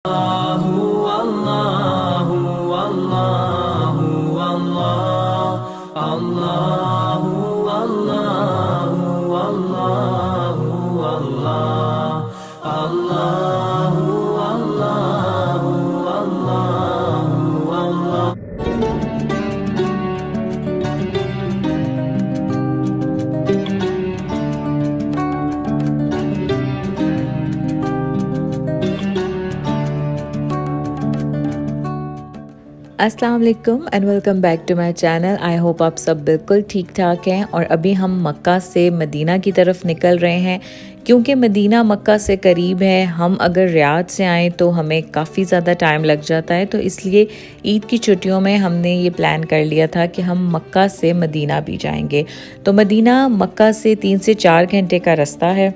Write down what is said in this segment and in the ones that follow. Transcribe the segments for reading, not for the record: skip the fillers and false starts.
Allahu Allahu Allahu Allah Allahu Allahu Allahu Allah Allahu Allahu Allahu Allah. अस्सलाम वालेकुम and welcome back to my channel. I hope आप सब बिल्कुल ठीक ठाक हैं। और अभी हम मक्का से मदीना की तरफ निकल रहे हैं क्योंकि मदीना मक्का से करीब है। हम अगर रियाद से आएँ तो हमें काफ़ी ज़्यादा टाइम लग जाता है, तो इसलिए ईद की छुट्टियों में हमने ये प्लान कर लिया था कि हम मक्का से मदीना भी जाएंगे। तो मदीना मक्का से 3 से 4 घंटे का रास्ता है।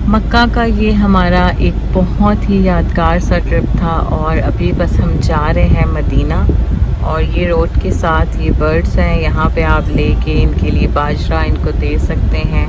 मक्का का ये हमारा एक बहुत ही यादगार सा ट्रिप था और अभी बस हम जा रहे हैं मदीना। और ये रोड के साथ ये बर्ड्स हैं, यहाँ पे आप लेके इनके लिए बाजरा इनको दे सकते हैं।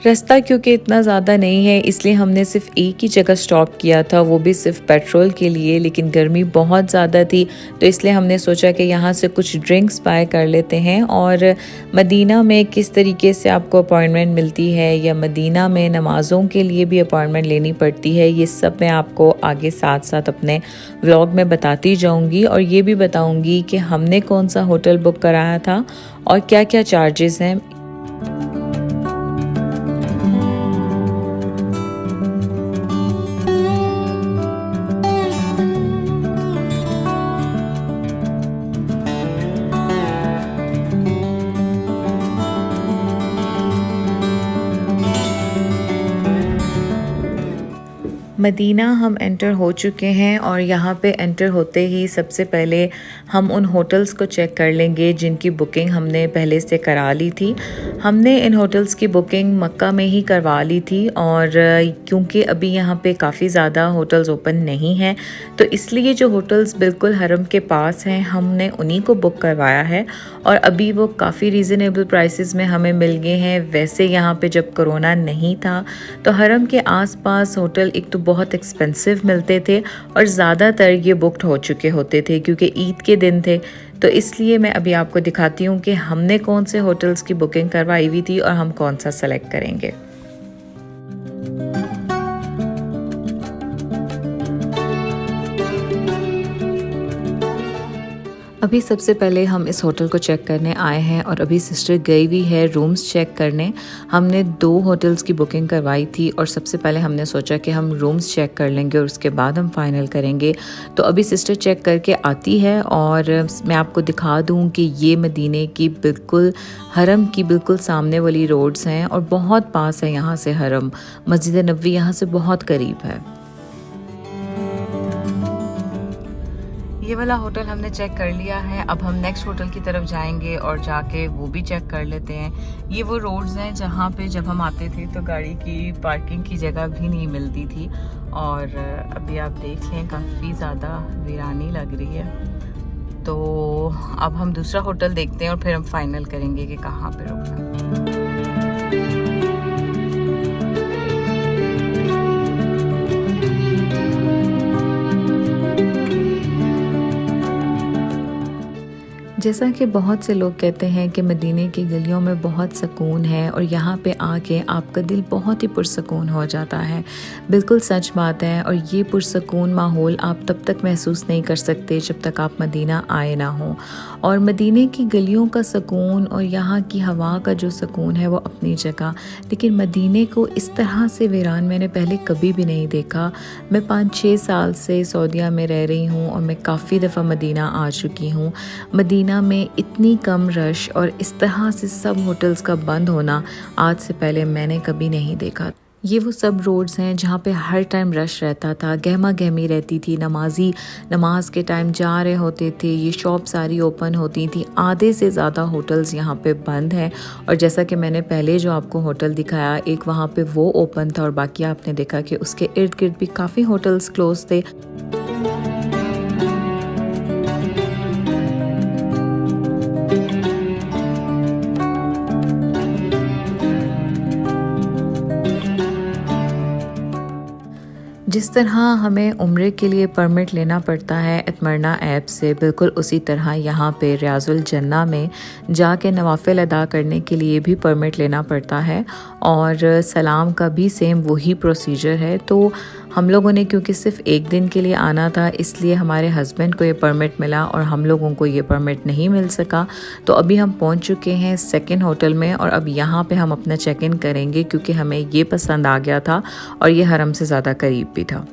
रास्ता क्योंकि इतना ज़्यादा नहीं है इसलिए हमने सिर्फ एक ही जगह स्टॉप किया था, वो भी सिर्फ पेट्रोल के लिए। लेकिन गर्मी बहुत ज़्यादा थी तो इसलिए हमने सोचा कि यहाँ से कुछ ड्रिंक्स बाय कर लेते हैं। और मदीना में किस तरीके से आपको अपॉइंटमेंट मिलती है या मदीना में नमाज़ों के लिए भी अपॉइंटमेंट लेनी पड़ती है, ये सब मैं आपको आगे साथ साथ अपने व्लॉग में बताती जाऊँगी। और ये भी बताऊँगी कि हमने कौन सा होटल बुक कराया था और क्या क्या चार्जेस हैं। मदीना हम एंटर हो चुके हैं और यहाँ पे एंटर होते ही सबसे पहले हम उन होटल्स को चेक कर लेंगे जिनकी बुकिंग हमने पहले से करा ली थी। हमने इन होटल्स की बुकिंग मक्का में ही करवा ली थी और क्योंकि अभी यहाँ पे काफ़ी ज़्यादा होटल्स ओपन नहीं हैं तो इसलिए जो होटल्स बिल्कुल हरम के पास हैं हमने उन्हीं को बुक करवाया है। और अभी वो काफ़ी रीज़नेबल प्राइसेस में हमें मिल गए हैं। वैसे यहाँ पे जब कोरोना नहीं था तो हरम के आसपास होटल एक तो बहुत एक्सपेंसिव मिलते थे और ज़्यादातर ये बुक्ड हो चुके होते थे क्योंकि ईद के दिन थे। तो इसलिए मैं अभी आपको दिखाती हूँ कि हमने कौन से होटल्स की बुकिंग करवाई हुई थी और हम कौन सा सेलेक्ट करेंगे। अभी सबसे पहले हम इस होटल को चेक करने आए हैं और अभी सिस्टर गई हुई है रूम्स चेक करने। हमने 2 होटल्स की बुकिंग करवाई थी और सबसे पहले हमने सोचा कि हम रूम्स चेक कर लेंगे और उसके बाद हम फाइनल करेंगे। तो अभी सिस्टर चेक करके आती है और मैं आपको दिखा दूं कि ये मदीने की बिल्कुल हरम की बिल्कुल सामने वाली रोड्स हैं और बहुत पास है यहाँ से हरम। मस्जिद नबवी यहाँ से बहुत करीब है। ये वाला होटल हमने चेक कर लिया है। अब हम नेक्स्ट होटल की तरफ जाएंगे और जाके वो भी चेक कर लेते हैं। ये वो रोड्स हैं जहाँ पे जब हम आते थे तो गाड़ी की पार्किंग की जगह भी नहीं मिलती थी। और अभी आप देख लें काफ़ी ज़्यादा वीरानी लग रही है। तो अब हम दूसरा होटल देखते हैं और फिर हम फाइनल करेंगे कि कहाँ पे रुकना। जैसा कि बहुत से लोग कहते हैं कि मदीने की गलियों में बहुत सुकून है और यहाँ पे आके आपका दिल बहुत ही पुरसकून हो जाता है। बिल्कुल सच बात है। और ये पुरसकून माहौल आप तब तक महसूस नहीं कर सकते जब तक आप मदीना आए ना हो। और मदीने की गलियों का सुकून और यहाँ की हवा का जो सुकून है वो अपनी जगह, लेकिन मदीने को इस तरह से वीरान मैंने पहले कभी भी नहीं देखा। मैं 5-6 साल से सऊदीया में रह रही हूँ और मैं काफ़ी दफ़ा मदीना आ चुकी हूँ। मदीना में इतनी कम रश और इस तरह से सब होटल्स का बंद होना आज से पहले मैंने कभी नहीं देखा। ये वो सब रोड्स हैं जहाँ पे हर टाइम रश रहता था, गहमा गहमी रहती थी, नमाजी नमाज के टाइम जा रहे होते थे, ये शॉप सारी ओपन होती थी। आधे से ज़्यादा होटल्स यहाँ पे बंद हैं और जैसा कि मैंने पहले जो आपको होटल दिखाया, एक वहाँ पे वो ओपन था और बाकी आपने देखा कि उसके इर्द गिर्द भी काफ़ी होटल्स क्लोज थे। जिस तरह हमें उम्रे के लिए परमिट लेना पड़ता है इत्मरना ऐप से, बिल्कुल उसी तरह यहाँ पे रियाजुल जन्ना में जाके नवाफिल अदा करने के लिए भी परमिट लेना पड़ता है और सलाम का भी सेम वही प्रोसीजर है। तो हम लोगों ने क्योंकि सिर्फ एक दिन के लिए आना था, इसलिए हमारे हस्बैंड को ये परमिट मिला और हम लोगों को ये परमिट नहीं मिल सका। तो अभी हम पहुंच चुके हैं सेकंड होटल में और अब यहाँ पे हम अपना चेक इन करेंगे क्योंकि हमें ये पसंद आ गया था और ये हरम से ज़्यादा करीब भी था।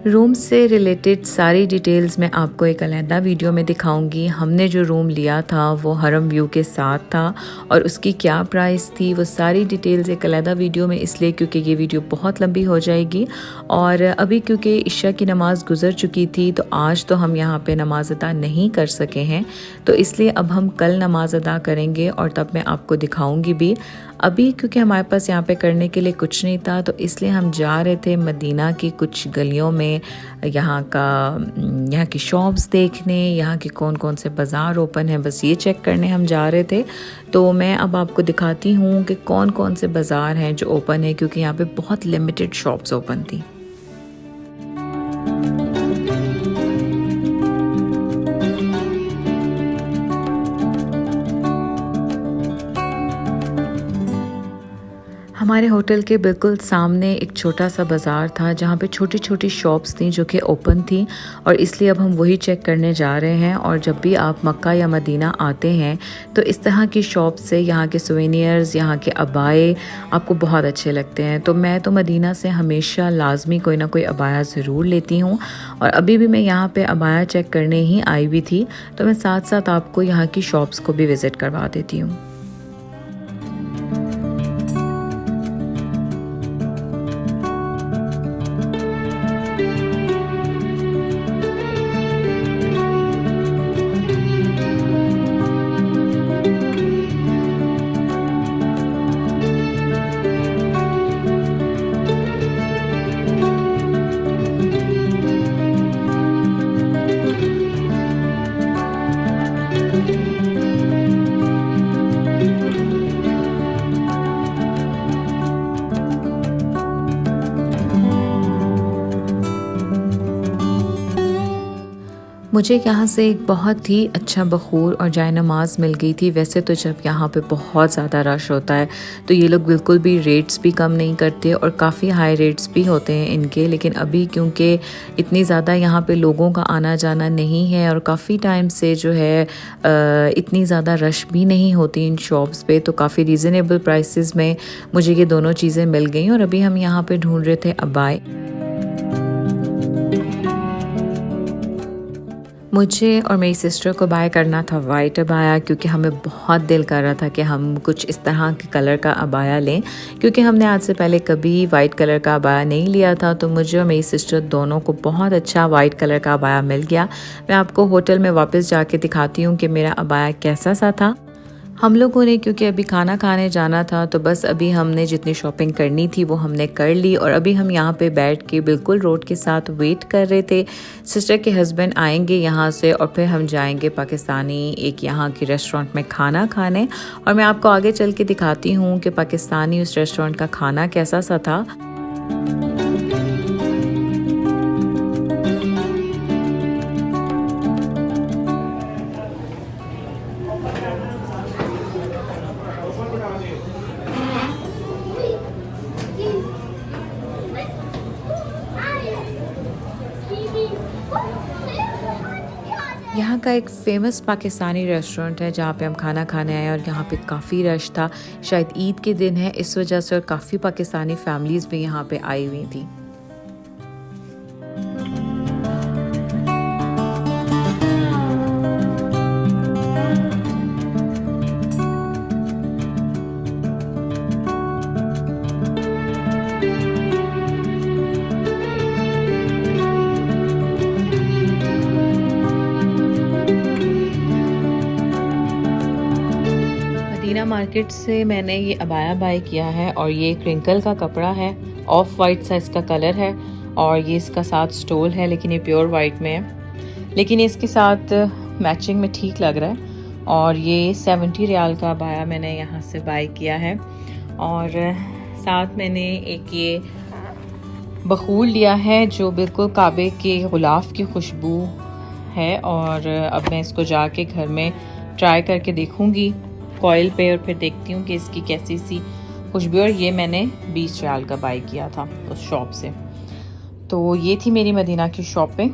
रूम से रिलेटेड सारी डिटेल्स मैं आपको एक अलहदा वीडियो में दिखाऊंगी। हमने जो रूम लिया था वो हरम व्यू के साथ था और उसकी क्या प्राइस थी, वो सारी डिटेल्स एक अलहदा वीडियो में, इसलिए क्योंकि ये वीडियो बहुत लंबी हो जाएगी। और अभी क्योंकि इशा की नमाज़ गुज़र चुकी थी तो आज तो हम यहाँ पे नमाज अदा नहीं कर सके हैं, तो इसलिए अब हम कल नमाज अदा करेंगे और तब मैं आपको दिखाऊंगी भी। अभी क्योंकि हमारे पास यहाँ पे करने के लिए कुछ नहीं था तो इसलिए हम जा रहे थे मदीना की कुछ गलियों में, यहाँ की शॉप्स देखने, यहाँ के कौन कौन से बाज़ार ओपन हैं, बस ये चेक करने हम जा रहे थे। तो मैं अब आपको दिखाती हूँ कि कौन कौन से बाज़ार हैं जो ओपन है, क्योंकि यहाँ पे बहुत लिमिटेड शॉप्स ओपन थी। हमारे होटल के बिल्कुल सामने एक छोटा सा बाज़ार था जहाँ पे छोटी छोटी शॉप्स थी जो कि ओपन थी और इसलिए अब हम वही चेक करने जा रहे हैं। और जब भी आप मक्का या मदीना आते हैं तो इस तरह की शॉप से यहाँ के सोवेनियर्स, यहाँ के अबाए आपको बहुत अच्छे लगते हैं। तो मैं तो मदीना से हमेशा लाजमी कोई ना कोई अबाया ज़रूर लेती हूँ और अभी भी मैं यहाँ पर अबाया चेक करने ही आई हुई थी, तो मैं साथ साथ आपको यहाँ की शॉप्स को भी विज़िट करवा देती हूँ। मुझे यहाँ से एक बहुत ही अच्छा बखूर और जाय नमाज़ मिल गई थी। वैसे तो जब यहाँ पे बहुत ज़्यादा रश होता है तो ये लोग बिल्कुल भी रेट्स भी कम नहीं करते और काफ़ी हाई रेट्स भी होते हैं इनके, लेकिन अभी क्योंकि इतनी ज़्यादा यहाँ पे लोगों का आना जाना नहीं है और काफ़ी टाइम से जो है इतनी ज़्यादा रश भी नहीं होती इन शॉप्स पे, तो काफ़ी रीज़नेबल प्राइसेस में मुझे ये दोनों चीज़ें मिल गई। और अभी हम यहाँ पे ढूंढ रहे थे अबाय। मुझे और मेरी सिस्टर को बाय करना था वाइट अबाया, क्योंकि हमें बहुत दिल कर रहा था कि हम कुछ इस तरह के कलर का अबाया लें, क्योंकि हमने आज से पहले कभी वाइट कलर का अबाया नहीं लिया था। तो मुझे और मेरी सिस्टर दोनों को बहुत अच्छा वाइट कलर का अबाया मिल गया। मैं आपको होटल में वापस जाके दिखाती हूँ कि मेरा अबाया कैसा सा था। हम लोगों ने क्योंकि अभी खाना खाने जाना था तो बस अभी हमने जितनी शॉपिंग करनी थी वो हमने कर ली और अभी हम यहाँ पे बैठ के बिल्कुल रोड के साथ वेट कर रहे थे। सिस्टर के हस्बैंड आएंगे यहाँ से और फिर हम जाएंगे पाकिस्तानी एक यहाँ की रेस्टोरेंट में खाना खाने, और मैं आपको आगे चल के दिखाती हूँ कि पाकिस्तानी उस रेस्टोरेंट का खाना कैसा सा था। यहाँ का एक फ़ेमस पाकिस्तानी रेस्टोरेंट है जहाँ पे हम खाना खाने आए और यहाँ पे काफ़ी रश था। शायद ईद के दिन है इस वजह से, और काफ़ी पाकिस्तानी फैमिलीज़ भी यहाँ पे आई हुई थी। मदीना मार्केट से मैंने ये अबाया बाय किया है और ये क्रिंकल का कपड़ा है, ऑफ वाइट सा इसका कलर है और ये इसका साथ स्टोल है, लेकिन ये प्योर वाइट में है, लेकिन इसके साथ मैचिंग में ठीक लग रहा है। और ये 70 रियाल का अबाया मैंने यहाँ से बाय किया है और साथ मैंने एक ये बखूर लिया है जो बिल्कुल काबे के गुलाफ की खुशबू है, और अब मैं इसको जाके घर में ट्राई करके देखूँगी कॉइल पे और फिर देखती हूँ कि इसकी कैसी सी खुशबू। और ये मैंने 20 रियाल का बाय किया था उस शॉप से। तो ये थी मेरी मदीना की शॉपिंग।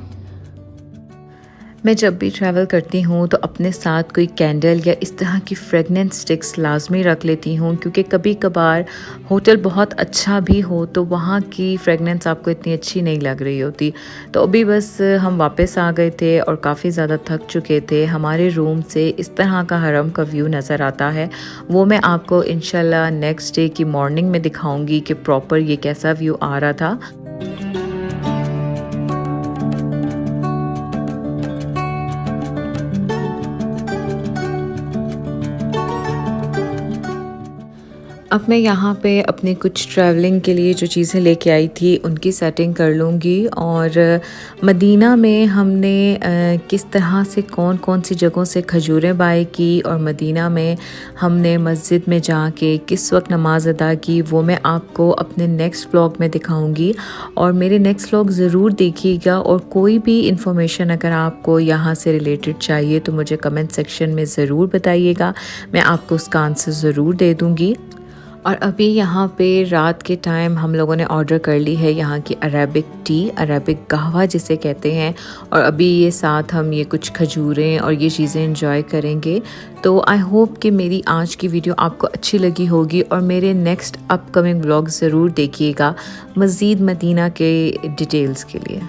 मैं जब भी ट्रैवल करती हूँ तो अपने साथ कोई कैंडल या इस तरह की फ्रेगनेंस स्टिक्स लाजमी रख लेती हूँ, क्योंकि कभी कभार होटल बहुत अच्छा भी हो तो वहाँ की फ्रेगनेंस आपको इतनी अच्छी नहीं लग रही होती। तो अभी बस हम वापस आ गए थे और काफ़ी ज़्यादा थक चुके थे। हमारे रूम से इस तरह का हरम का व्यू नज़र आता है, वो मैं आपको इंशाल्लाह नेक्स्ट डे की मॉर्निंग में दिखाऊँगी कि प्रॉपर ये कैसा व्यू आ रहा था। अब मैं यहाँ पे अपने कुछ ट्रैवलिंग के लिए जो चीज़ें लेके आई थी उनकी सेटिंग कर लूँगी। और मदीना में हमने किस तरह से कौन कौन सी जगहों से खजूरें बाय की और मदीना में हमने मस्जिद में जाके किस वक्त नमाज अदा की, वो मैं आपको अपने नेक्स्ट व्लॉग में दिखाऊंगी। और मेरे नेक्स्ट व्लॉग ज़रूर देखिएगा, और कोई भी इंफॉर्मेशन अगर आपको यहाँ से रिलेटेड चाहिए तो मुझे कमेंट सेक्शन में ज़रूर बताइएगा, मैं आपको उसका आंसर ज़रूर दे दूँगी। और अभी यहाँ पे रात के टाइम हम लोगों ने ऑर्डर कर ली है यहाँ की अरेबिक टी, अरेबिक कहवा जिसे कहते हैं, और अभी ये साथ हम ये कुछ खजूरें और ये चीज़ें एंजॉय करेंगे। तो आई होप कि मेरी आज की वीडियो आपको अच्छी लगी होगी और मेरे नेक्स्ट अपकमिंग व्लॉग ज़रूर देखिएगा मज़ीद मदीना के डिटेल्स के लिए।